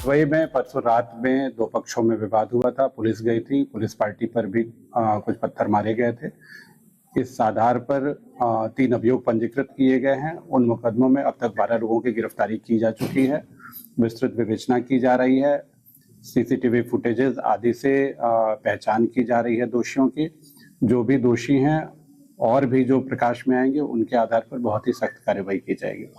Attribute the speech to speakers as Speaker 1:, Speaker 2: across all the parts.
Speaker 1: बसवई में परसों रात में दो पक्षों में विवाद हुआ था। पुलिस गई थी, पुलिस पार्टी पर भी कुछ पत्थर मारे गए थे। इस आधार पर 3 अभियोग पंजीकृत किए गए हैं। उन मुकदमों में अब तक 12 लोगों की गिरफ्तारी की जा चुकी है। विस्तृत विवेचना की जा रही है। सीसीटीवी फुटेजेस आदि से पहचान की जा रही है दोषियों की। जो भी दोषी हैं और भी जो प्रकाश में आएंगे उनके आधार पर बहुत ही सख्त कार्रवाई की जाएगी।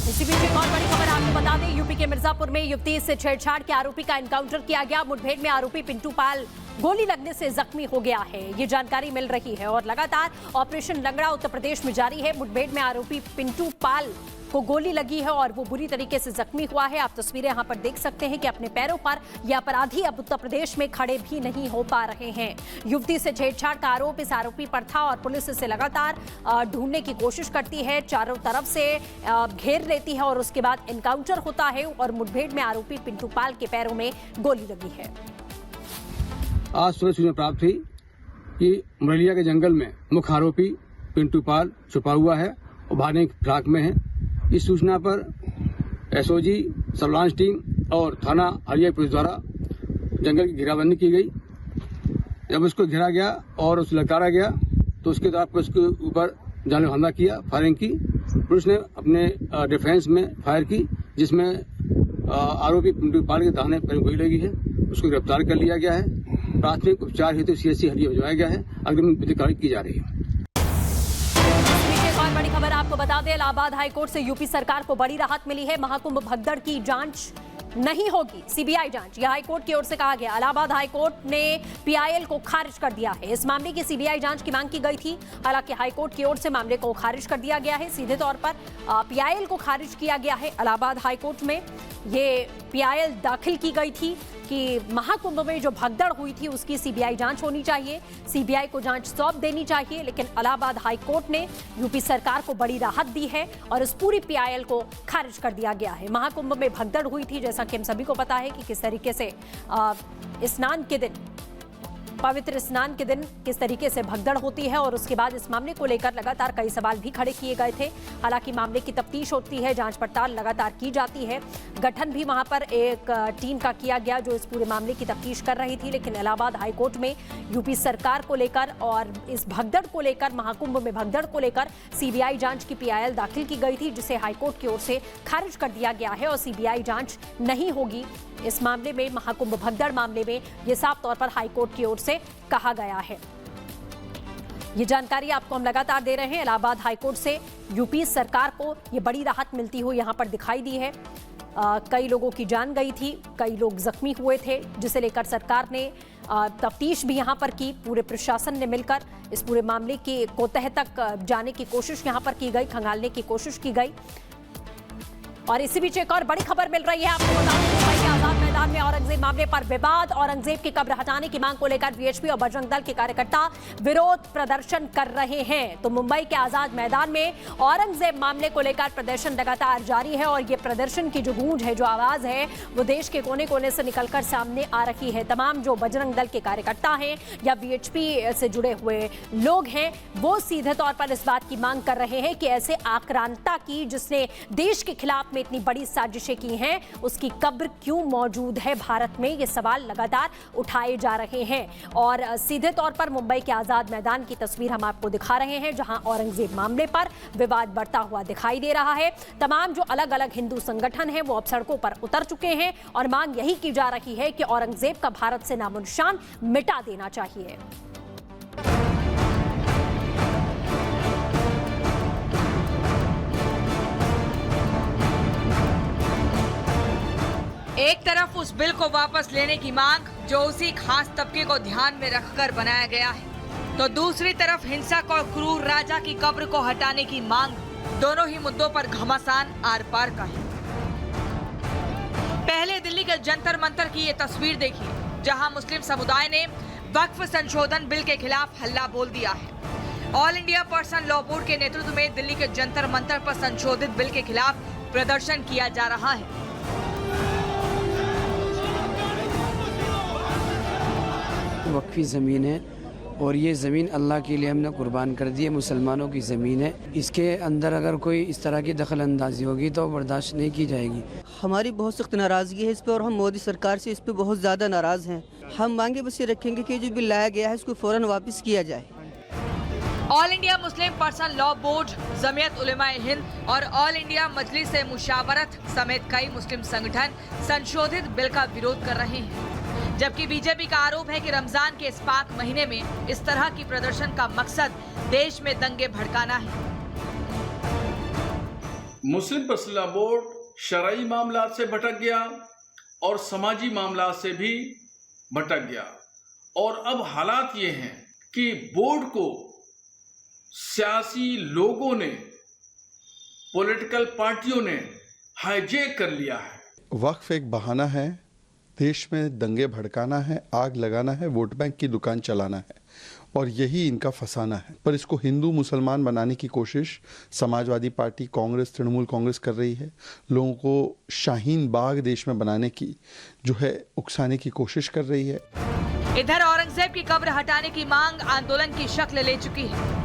Speaker 2: इसी बीच एक और बड़ी खबर आपको बता दें, यूपी के मिर्जापुर में युवती से छेड़छाड़ के आरोपी का एनकाउंटर किया गया। मुठभेड़ में आरोपी पिंटू पाल गोली लगने से जख्मी हो गया है, ये जानकारी मिल रही है। और लगातार ऑपरेशन लंगड़ा उत्तर प्रदेश में जारी है। मुठभेड़ में आरोपी पिंटू पाल को गोली लगी है और वो बुरी तरीके से जख्मी हुआ है। आप तस्वीरें यहां पर देख सकते हैं कि अपने पैरों पर ये अपराधी अब उत्तर प्रदेश में खड़े भी नहीं हो पा रहे हैं। युवती से छेड़छाड़ का आरोप इस आरोपी पर था और पुलिस इसे लगातार ढूंढने की कोशिश करती है, चारों तरफ से घेर लेती है और उसके बाद एनकाउंटर होता है और मुठभेड़ में आरोपी पिंटू पाल के पैरों में गोली लगी है।
Speaker 3: आज सुबह सूचना प्राप्त हुई कि मुरैलिया के जंगल में मुख्य आरोपी पिंटू पाल छुपा हुआ है और भागने की फिराक में है। इस सूचना पर एसओजी, सर्विलांस टीम और थाना हरिया पुलिस द्वारा जंगल की घेराबंदी की गई। जब उसको घेरा गया और उसे ललकारा गया तो उसके द्वारा पुलिस के ऊपर जानलेवा हमला किया, फायरिंग की। पुलिस ने अपने डिफेंस में फायर की, जिसमें आरोपी पिंटू पाल के दाहिने पैर में गोली लगी है। उसको गिरफ्तार कर लिया गया है। प्राथमिक उपचार हेतु सीएचसी हरिया भिजवाया गया है। अग्रिम विधिक कार्रवाई की जा रही है।
Speaker 2: बड़ी खबर आपको बता दें, इलाहाबाद हाईकोर्ट से यूपी सरकार को बड़ी राहत मिली है। महाकुंभ भगदड़ की जांच नहीं होगी, सीबीआई जांच, यह हाईकोर्ट की ओर से कहा गया। इलाहाबाद हाईकोर्ट ने पीआईएल को खारिज कर दिया है। इस मामले की सीबीआई जांच की मांग की गई थी, हालांकि हाईकोर्ट की ओर से मामले को खारिज कर दिया गया है। सीधे तौर पर पीआईएल को खारिज किया गया है। इलाहाबाद हाईकोर्ट में ये पीआईएल दाखिल की गई थी कि महाकुंभ में जो भगदड़ हुई थी उसकी सीबीआई जांच होनी चाहिए, सीबीआई को जांच सौंप देनी चाहिए। लेकिन इलाहाबाद हाईकोर्ट ने यूपी सरकार को बड़ी राहत दी है और इस पूरी पीआईएल को खारिज कर दिया गया है। महाकुंभ में भगदड़ हुई थी, जैसा कि हम सभी को पता है कि किस तरीके से स्नान के दिन, पवित्र स्नान के दिन किस तरीके से भगदड़ होती है और उसके बाद इस मामले को लेकर लगातार कई सवाल भी खड़े किए गए थे। हालांकि मामले की तफ्तीश होती है, जांच पड़ताल लगातार की जाती है। गठन भी वहां पर एक टीम का किया गया जो इस पूरे मामले की तफ्तीश कर रही थी। लेकिन इलाहाबाद हाईकोर्ट में यूपी सरकार को लेकर और इस भगदड़ को लेकर, महाकुंभ में भगदड़ को लेकर सीबीआई जांच की पीआईएल दाखिल की गई थी, जिसे हाईकोर्ट की ओर से खारिज कर दिया गया है और सीबीआई जांच नहीं होगी इस मामले में। महाकुंभ भगदड़ मामले में यह साफ तौर पर हाईकोर्ट की ओर से कहा गया है। ये जानकारी आपको हम लगातार दे रहे हैं। इलाहाबाद हाईकोर्ट से यूपी सरकार को ये बड़ी राहत मिलती हुई यहां पर दिखाई दी है। कई लोगों की जान गई थी, कई लोग जख्मी हुए थे, जिसे लेकर सरकार ने तफ्तीश भी यहां पर की। पूरे प्रशासन ने मिलकर इस पूरे मामले की को तह तक जाने की कोशिश यहां पर की गई, खंगालने की कोशिश की गई। और इसी बीच एक और बड़ी खबर मिल रही है आपको बता दें, मुंबई के आजाद मैदान में औरंगजेब मामले पर विवाद। औरंगजेब की कब्र हटाने की मांग को लेकर वीएचपी और बजरंग दल के कार्यकर्ता विरोध प्रदर्शन कर रहे हैं। तो मुंबई के आजाद मैदान में औरंगजेब मामले को लेकर प्रदर्शन लगातार जारी है और ये प्रदर्शन की जो गूंज है, जो आवाज है, वो देश के कोने कोने से निकलकर सामने आ रही है। तमाम जो बजरंग दल के कार्यकर्ता हैं या वीएचपी से जुड़े हुए लोग हैं, वो सीधे तौर पर इस बात की मांग कर रहे हैं कि ऐसे आक्रांता की, जिसने देश के खिलाफ में इतनी बड़ी साजिशें की हैं, उसकी कब्र क्यों मौजूद है भारत में। ये सवाल लगातार उठाए जा रहे हैं। और सीधे तौर पर मुंबई के आजाद मैदान की तस्वीर हम आपको दिखा रहे हैं, जहां औरंगजेब मामले पर विवाद बढ़ता हुआ दिखाई दे रहा है। तमाम जो अलग अलग हिंदू संगठन हैं वो अब सड़कों पर उतर चुके हैं और मांग यही की जा रही है कि औरंगजेब का भारत से नामो निशान मिटा देना चाहिए।
Speaker 4: एक तरफ उस बिल को वापस लेने की मांग जो उसी खास तबके को ध्यान में रखकर बनाया गया है, तो दूसरी तरफ हिंसक और क्रूर राजा की कब्र को हटाने की मांग। दोनों ही मुद्दों पर घमासान आर पार का है। पहले दिल्ली के जंतर मंतर की ये तस्वीर देखिए, जहां मुस्लिम समुदाय ने वक्फ संशोधन बिल के खिलाफ हल्ला बोल दिया है। All India person law board के नेतृत्व में दिल्ली के जंतर मंतर पर संशोधित बिल के खिलाफ प्रदर्शन किया जा रहा है।
Speaker 5: वक्फी ज़मीनें और ये ज़मीन अल्लाह के लिए हमने कुर्बान कर दी है, मुसलमानों की ज़मीन है। इसके अंदर अगर कोई इस तरह की दखल अंदाजी होगी तो बर्दाश्त नहीं की जाएगी।
Speaker 6: हमारी बहुत सख्त नाराज़गी है इस पर और हम मोदी सरकार से इस पर बहुत ज़्यादा नाराज़ हैं। हम मांगे बस ये रखेंगे कि जो बिल लाया गया है इसको फ़ौरन वापस किया जाए।
Speaker 4: All India Muslim personal law board, Jamiat Ulemae Hind और ऑल इंडिया मजलिस मुशावरत समेत कई मुस्लिम संगठन संशोधित बिल का विरोध कर रहे हैं, जबकि बीजेपी का आरोप है कि रमजान के इस पाक महीने में इस तरह की प्रदर्शन का मकसद देश में दंगे भड़काना है।
Speaker 7: मुस्लिम पर्सनल लॉ बोर्ड शरई मामलात से भटक गया और समाजी मामलात से भी भटक गया और अब हालात ये हैं कि बोर्ड को सियासी लोगों ने, पॉलिटिकल पार्टियों ने हाईजैक कर लिया है।
Speaker 8: वक्फ एक बहाना है, देश में दंगे भड़काना है, आग लगाना है, वोट बैंक की दुकान चलाना है और यही इनका फसाना है। पर इसको हिंदू मुसलमान बनाने की कोशिश समाजवादी पार्टी, कांग्रेस, तृणमूल कांग्रेस कर रही है। लोगों को शाहीन बाग देश में बनाने की जो है उकसाने की कोशिश कर रही है।
Speaker 4: इधर औरंगजेब की कब्र हटाने की मांग आंदोलन की शक्ल ले चुकी है।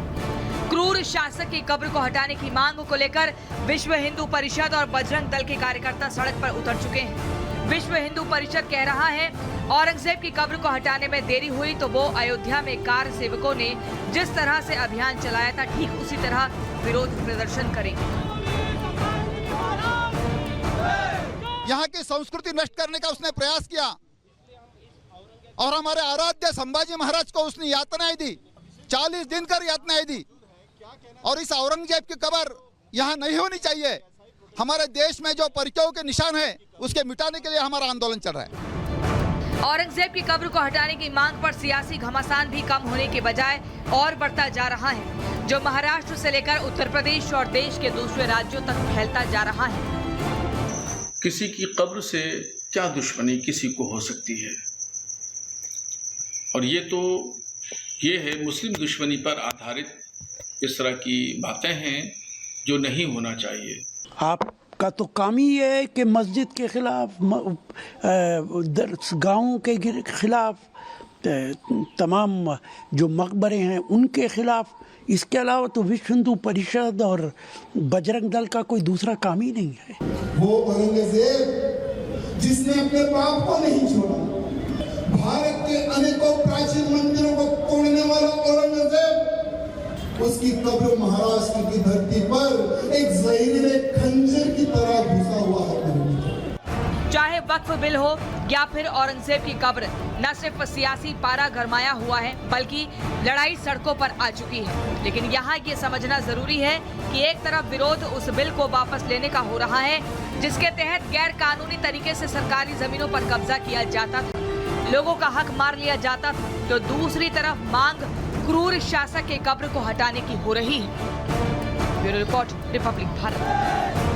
Speaker 4: क्रूर शासक की कब्र को हटाने की मांग को लेकर विश्व हिंदू परिषद और बजरंग दल के कार्यकर्ता सड़क पर उतर चुके हैं। विश्व हिंदू परिषद कह रहा है औरंगजेब की कब्र को हटाने में देरी हुई तो वो अयोध्या में कार सेवकों ने जिस तरह से अभियान चलाया था ठीक उसी तरह विरोध प्रदर्शन करेंगे।
Speaker 9: यहाँ की संस्कृति नष्ट करने का उसने प्रयास किया और हमारे आराध्य संभाजी महाराज को उसने यातनाएं दी, 40 दिन कर यातनाएं दी और इस औरंगजेब की कब्र यहाँ नहीं होनी चाहिए। हमारे देश में जो परिचयों के निशान है उसके मिटाने के लिए हमारा आंदोलन चल रहा है।
Speaker 4: औरंगजेब की कब्र को हटाने की मांग पर सियासी घमासान भी कम होने के बजाय और बढ़ता जा रहा है, जो महाराष्ट्र से लेकर उत्तर प्रदेश और देश के दूसरे राज्यों तक फैलता जा रहा है।
Speaker 7: किसी की कब्र से क्या दुश्मनी किसी को हो सकती है, और ये है मुस्लिम दुश्मनी पर आधारित इस तरह की बातें हैं जो नहीं होना चाहिए।
Speaker 10: आपका तो काम ही ये है कि मस्जिद के खिलाफ, गाँवों के खिलाफ, तमाम जो मकबरे हैं उनके खिलाफ। इसके अलावा तो विश्व हिंदू परिषद और बजरंग दल का कोई दूसरा काम ही नहीं है।
Speaker 11: वो औरंगजेब जिसने अपने बाप को नहीं छोड़ा, भारत के अनेकों प्राचीन मंदिरों को तोड़ने वाला औरंगजेब, उसकी कब्र महाराष्ट्र की धरती पर एक जहरीले खंजर की तरह घुसा हुआ है।
Speaker 4: चाहे वक्फ बिल हो या फिर औरंगजेब की कब्र, न सिर्फ सियासी पारा गरमाया हुआ है बल्कि लड़ाई सड़कों पर आ चुकी है। लेकिन यहाँ ये समझना जरूरी है कि एक तरफ विरोध उस बिल को वापस लेने का हो रहा है जिसके तहत गैर कानूनी तरीके से सरकारी जमीनों पर कब्जा किया जाता था, लोगों का हक मार लिया जाता था, तो दूसरी तरफ मांग क्रूर शासक के कब्र को हटाने की हो रही है। Bureau report, Republic Bharat.